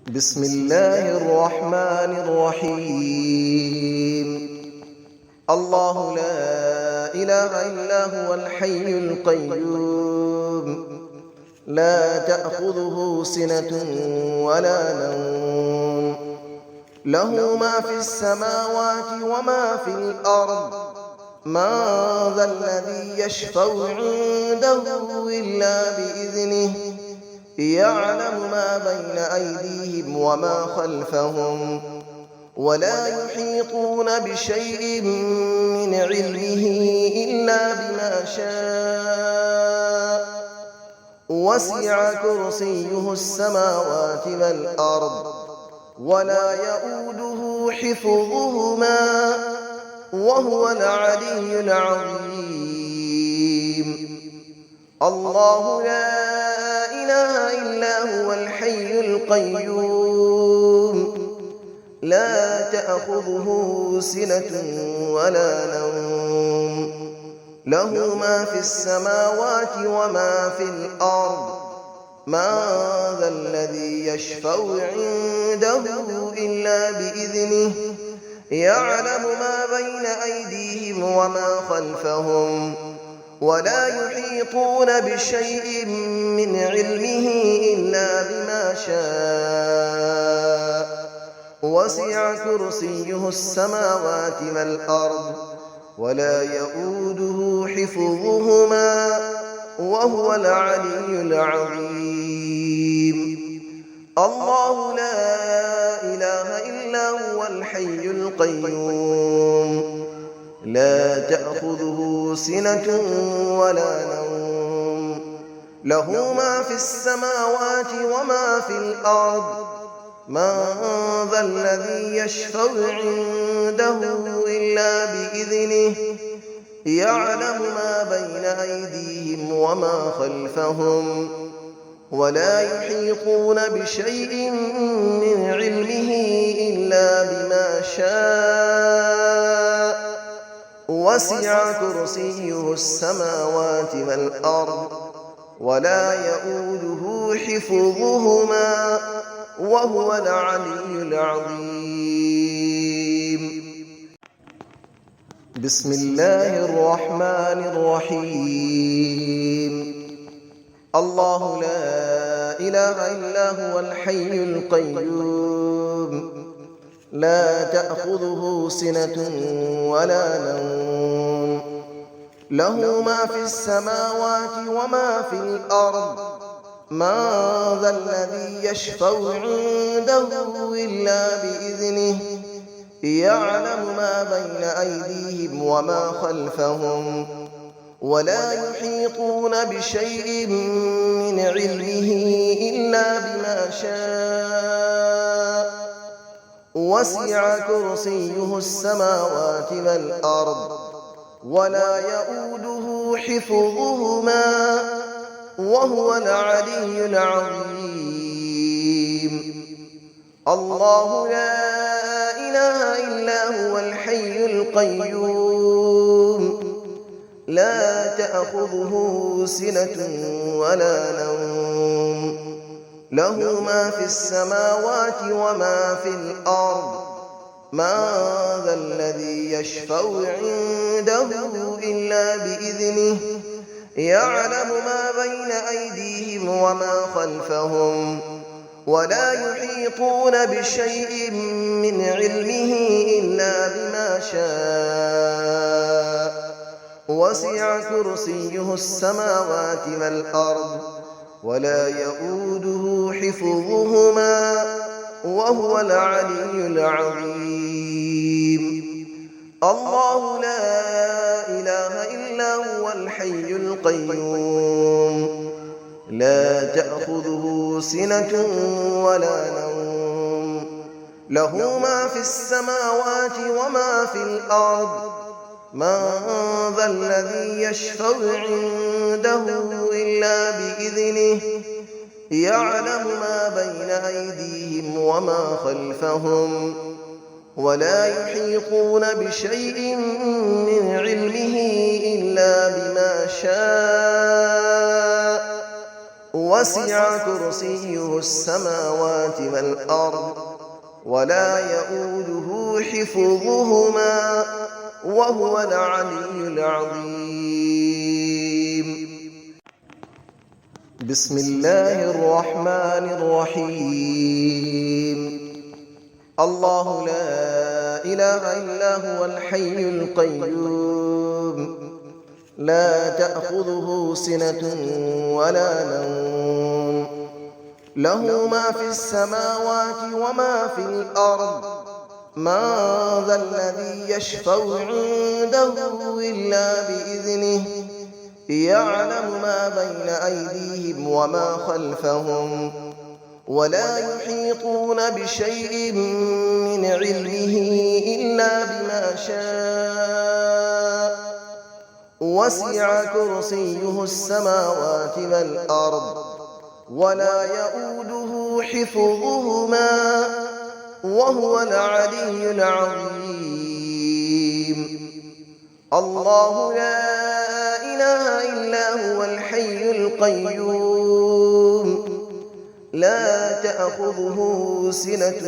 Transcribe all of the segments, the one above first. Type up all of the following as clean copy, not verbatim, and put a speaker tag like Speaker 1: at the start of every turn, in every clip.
Speaker 1: بسم الله الرحمن الرحيم. الله لا إله إلا هو الحي القيوم، لا تأخذه سنة ولا نوم، له ما في السماوات وما في الأرض. من ذا الذي يشفع عنده إلا بإذنه، يعلم ما بين أيديهم وما خلفهم، ولا يحيطون بشيء من علمه إلا بما شاء. وسع كرسيه السماوات والأرض، ولا يؤوده حفظهما، وهو العلي العظيم. الله لا إله إلا هو الحي القيوم، لا تأخذه سنة ولا نوم، له ما في السماوات وما في الأرض. من ذا الذي يشفع عنده إلا بإذنه، يعلم ما بين أيديهم وما خلفهم، ولا يحيطون بشيء من علمه إلا بما شاء. وسع كرسيه السماوات والأرض، ولا يؤوده حفظهما، وهو العلي العظيم. الله لا إله إلا هو الحي القيوم، لا تأخذه سنة ولا نوم، له ما في السماوات وما في الأرض. من ذا الذي يشفع عنده إلا بإذنه، يعلم ما بين أيديهم وما خلفهم، ولا يحيطون بشيء من علمه إلا بما شاء. وسع كرسيه السماوات والأرض، ولا يؤوده حفظهما، وهو العلي العظيم. بسم الله الرحمن الرحيم. الله لا إله إلا هو الحي القيوم، لا تأخذه سنة ولا نوم، له ما في السماوات وما في الأرض. من ذا الذي يشفع عنده إلا بإذنه، يعلم ما بين أيديهم وما خلفهم، ولا يحيطون بشيء من علمه إلا بما شاء. وسع كرسيه السماوات والأرض، ولا يؤوده حفظهما، وهو العلي العظيم. الله لا إله إلا هو الحي القيوم، لا تأخذه سنة ولا نوم، له ما في السماوات وما في الأرض. من ذا الذي يشفع عنده إلا بإذنه، يعلم ما بين أيديهم وما خلفهم، ولا يحيطون بشيء من علمه إلا بما شاء. وسع كرسيه السماوات والأرض، ولا يؤوده حفظهما، وهو العلي العظيم. الله لا إله إلا هو الحي القيوم، لا تأخذه سنة ولا نوم، له ما في السماوات وما في الأرض. من ذا الذي يشفع عنده إلا بإذنه، يعلم ما بين أيديهم وما خلفهم، ولا يحيطون بشيء من علمه إلا بما شاء. وسع كرسيه السماوات والأرض ولا يؤوده حفظهما وهو العلي العظيم. بسم الله الرحمن الرحيم. الله لا إله إلا هو الحي القيوم لا تأخذه سنة ولا نوم له ما في السماوات وما في الأرض من ذا الذي يشفع عنده إلا بإذنه يعلم ما بين أيديهم وما خلفهم ولا يحيطون بشيء من علمه إلا بما شاء وسع كرسيه السماوات والأرض ولا يؤوده حفظهما وهو العلي العظيم. الله لا إله إلا هو الحي القيوم لا تأخذه سنة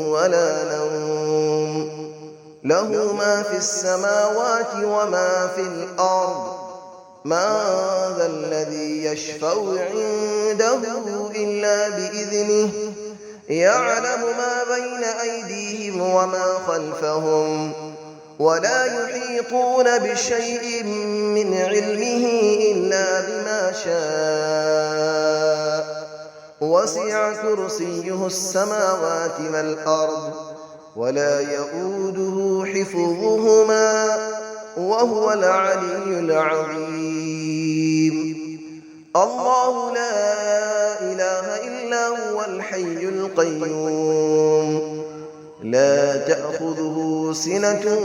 Speaker 1: ولا نوم له ما في السماوات وما في الأرض من ذا الذي يشفع عنده إلا بإذنه يعلم ما بين أيديهم وما خلفهم ولا يحيطون بشيء من علمه إلا بما شاء وسع كرسيه السماوات والأرض ولا يؤوده حفظهما وهو العلي العظيم. الله لا إله إلا هو الحي القيوم لا تأخذه سنة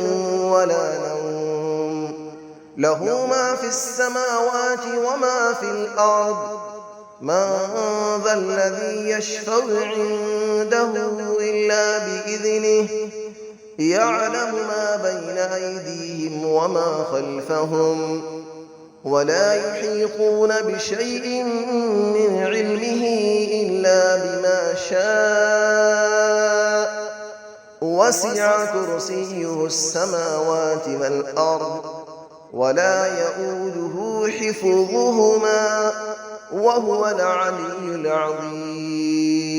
Speaker 1: ولا نوم له ما في السماوات وما في الأرض من ذا الذي يشفع عنده إلا بإذنه يعلم ما بين أيديهم وما خلفهم ولا يحيطون بشيء من علمه إلا بما شاء وسع كرسيه السماوات والأرض ولا يؤوده حفظهما وهو العلي العظيم.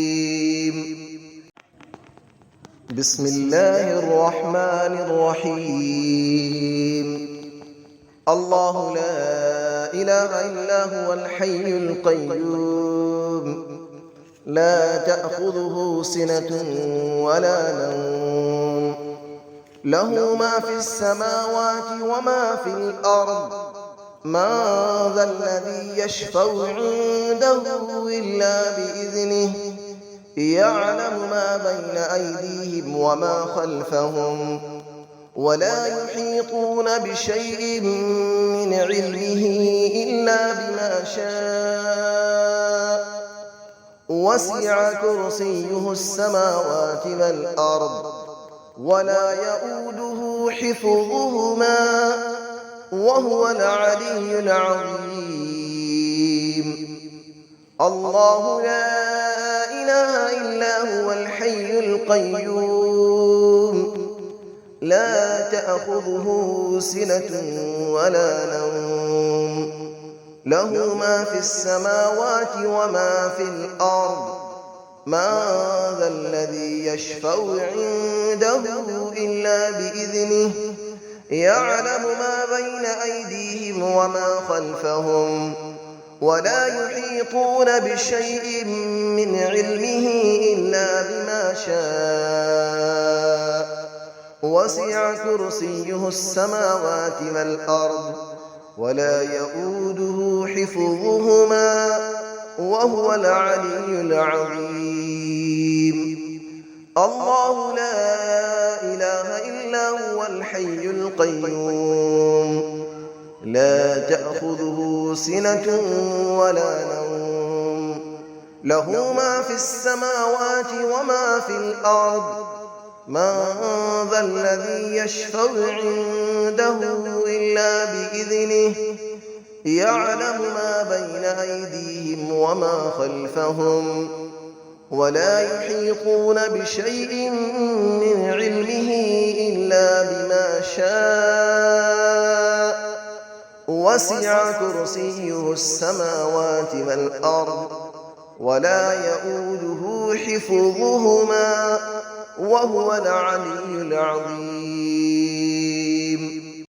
Speaker 1: بسم الله الرحمن الرحيم. الله لا إله إلا هو الحي القيوم لا تأخذه سنة ولا نوم له ما في السماوات وما في الأرض من ذا الذي يشفع عنده إلا بإذنه يعلم ما بين أيديهم وما خلفهم ولا يحيطون بشيء من علمه إلا بما شاء وسع كرسيه السماوات والأرض ولا يؤوده حفظهما وهو العلي العظيم. الله لا إله إلا هو الحي القيوم لا تأخذه سنة ولا نوم له ما في السماوات وما في الأرض من ذا الذي يشفع عنده إلا بإذنه يعلم ما بين أيديهم وما خلفهم ولا يحيطون بشيء من علمه إلا بما شاء وسع كرسيه السماوات والأرض ولا يؤوده حفظهما وهو العلي العظيم. الله لا إله إلا هو الحي القيوم لا تأخذه سنة ولا نوم له ما في السماوات وما في الأرض من ذا الذي يشفع عنده إلا بإذنه يعلم ما بين أيديهم وما خلفهم ولا يحيطون بشيء من علمه إلا بما شاء وسع كرسيه السماوات والأرض ولا يئوده حفظهما وهو العلي العظيم